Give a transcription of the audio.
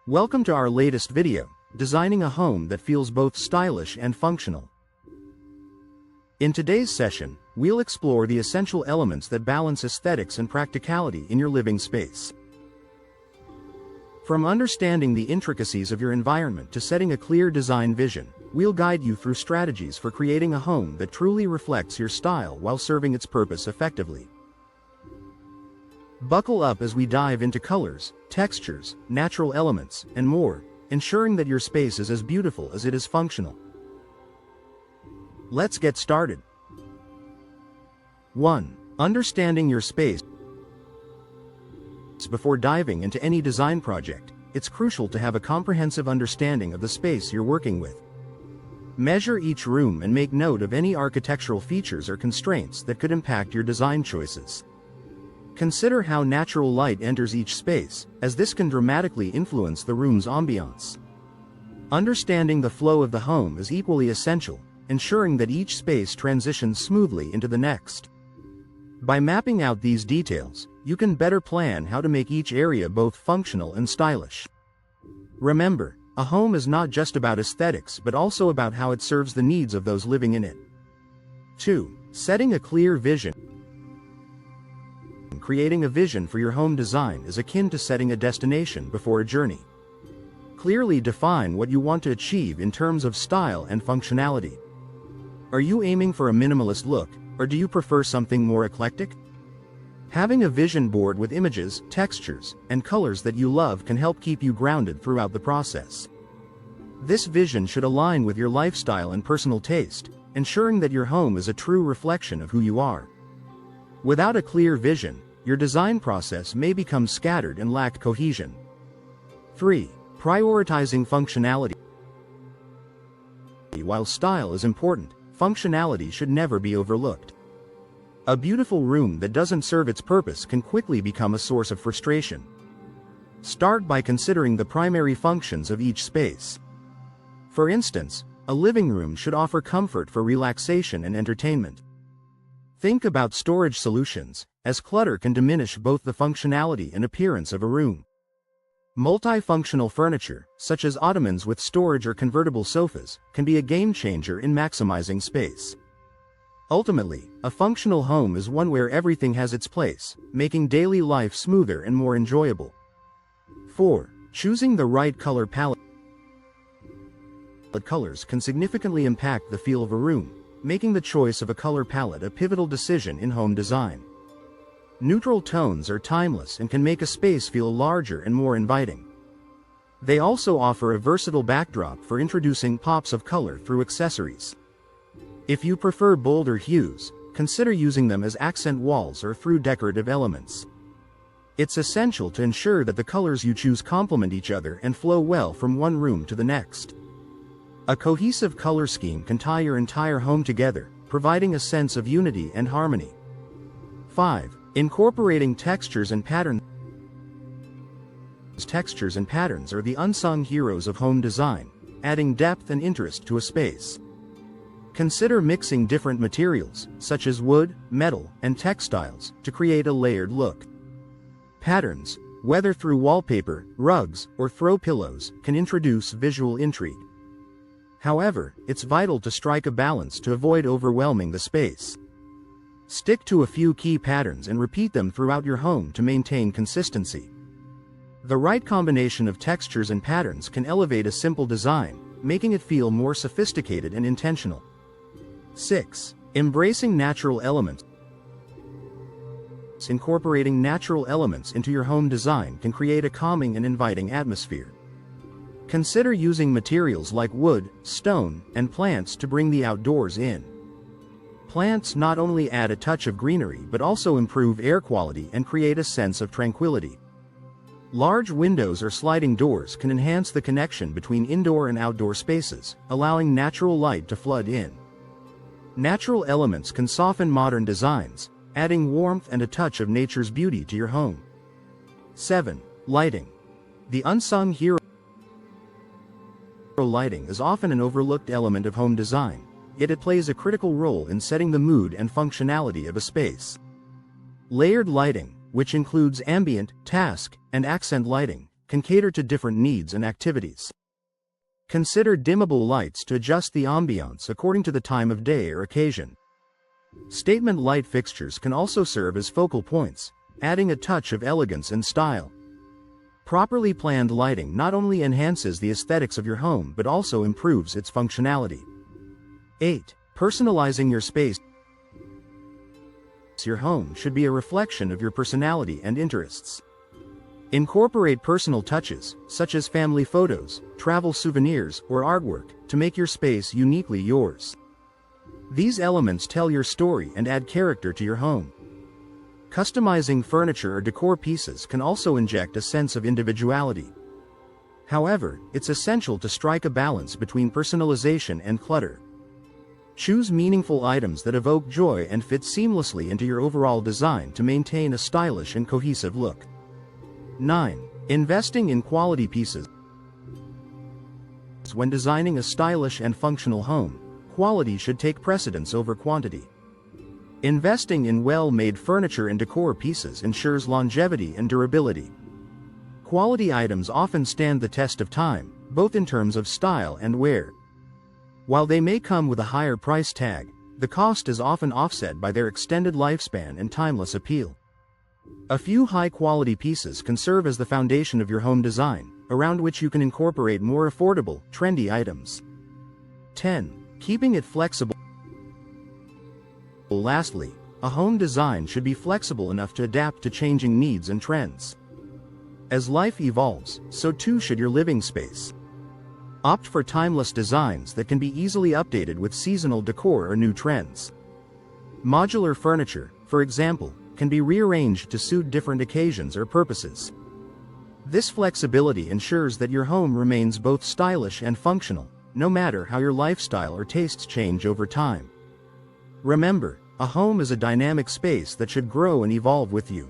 Welcome to our latest video, designing a home that feels both stylish and functional. In today's session, we'll explore the essential elements that balance aesthetics and practicality in your living space. From understanding the intricacies of your environment to setting a clear design vision, we'll guide you through strategies for creating a home that truly reflects your style while serving its purpose effectively. Buckle up as we dive into colors, textures, natural elements, and more, ensuring that your space is as beautiful as it is functional. Let's get started. 1. Understanding your space. Before diving into any design project, it's crucial to have a comprehensive understanding of the space you're working with. Measure each room and make note of any architectural features or constraints that could impact your design choices. Consider how natural light enters each space, as this can dramatically influence the room's ambiance. Understanding the flow of the home is equally essential, ensuring that each space transitions smoothly into the next. By mapping out these details, you can better plan how to make each area both functional and stylish. Remember, a home is not just about aesthetics but also about how it serves the needs of those living in it. 2. Setting a clear vision. Creating a vision for your home design is akin to setting a destination before a journey. Clearly define what you want to achieve in terms of style and functionality. Are you aiming for a minimalist look, or do you prefer something more eclectic? Having a vision board with images, textures, and colors that you love can help keep you grounded throughout the process. This vision should align with your lifestyle and personal taste, ensuring that your home is a true reflection of who you are. Without a clear vision, your design process may become scattered and lack cohesion. 3. Prioritizing functionality. While style is important, functionality should never be overlooked. A beautiful room that doesn't serve its purpose can quickly become a source of frustration. Start by considering the primary functions of each space. For instance, a living room should offer comfort for relaxation and entertainment. Think about storage solutions, as clutter can diminish both the functionality and appearance of a room. Multifunctional furniture, such as ottomans with storage or convertible sofas, can be a game changer in maximizing space. Ultimately, a functional home is one where everything has its place, making daily life smoother and more enjoyable. 4. Choosing the right color palette. Colors can significantly impact the feel of a room, making the choice of a color palette a pivotal decision in home design. Neutral tones are timeless and can make a space feel larger and more inviting. They also offer a versatile backdrop for introducing pops of color through accessories. If you prefer bolder hues, consider using them as accent walls or through decorative elements. It's essential to ensure that the colors you choose complement each other and flow well from one room to the next. A cohesive color scheme can tie your entire home together, providing a sense of unity and harmony. 5. Incorporating textures and patterns. Textures and patterns are the unsung heroes of home design, adding depth and interest to a space. Consider mixing different materials, such as wood, metal, and textiles, to create a layered look. Patterns, whether through wallpaper, rugs, or throw pillows, can introduce visual intrigue. However, it's vital to strike a balance to avoid overwhelming the space. Stick to a few key patterns and repeat them throughout your home to maintain consistency. The right combination of textures and patterns can elevate a simple design, making it feel more sophisticated and intentional. 6. Embracing natural elements. Incorporating natural elements into your home design can create a calming and inviting atmosphere. Consider using materials like wood, stone, and plants to bring the outdoors in. Plants not only add a touch of greenery but also improve air quality and create a sense of tranquility. Large windows or sliding doors can enhance the connection between indoor and outdoor spaces, allowing natural light to flood in. Natural elements can soften modern designs, adding warmth and a touch of nature's beauty to your home. 7. Lighting. The unsung hero. Lighting is often an overlooked element of home design, yet it plays a critical role in setting the mood and functionality of a space. Layered lighting, which includes ambient, task, and accent lighting, can cater to different needs and activities. Consider dimmable lights to adjust the ambiance according to the time of day or occasion. Statement light fixtures can also serve as focal points, adding a touch of elegance and style. Properly planned lighting not only enhances the aesthetics of your home but also improves its functionality. 8. Personalizing your space. Your home should be a reflection of your personality and interests. Incorporate personal touches, such as family photos, travel souvenirs, or artwork, to make your space uniquely yours. These elements tell your story and add character to your home. Customizing furniture or decor pieces can also inject a sense of individuality. However, it's essential to strike a balance between personalization and clutter. Choose meaningful items that evoke joy and fit seamlessly into your overall design to maintain a stylish and cohesive look. 9. Investing in quality pieces. When designing a stylish and functional home, quality should take precedence over quantity. Investing in well-made furniture and decor pieces ensures longevity and durability. Quality items often stand the test of time, both in terms of style and wear. While they may come with a higher price tag, the cost is often offset by their extended lifespan and timeless appeal. A few high-quality pieces can serve as the foundation of your home design, around which you can incorporate more affordable, trendy items. 10. Keeping it flexible. Lastly, a home design should be flexible enough to adapt to changing needs and trends. As life evolves, so too should your living space. Opt for timeless designs that can be easily updated with seasonal decor or new trends. Modular furniture, for example, can be rearranged to suit different occasions or purposes. This flexibility ensures that your home remains both stylish and functional, no matter how your lifestyle or tastes change over time. Remember, a home is a dynamic space that should grow and evolve with you.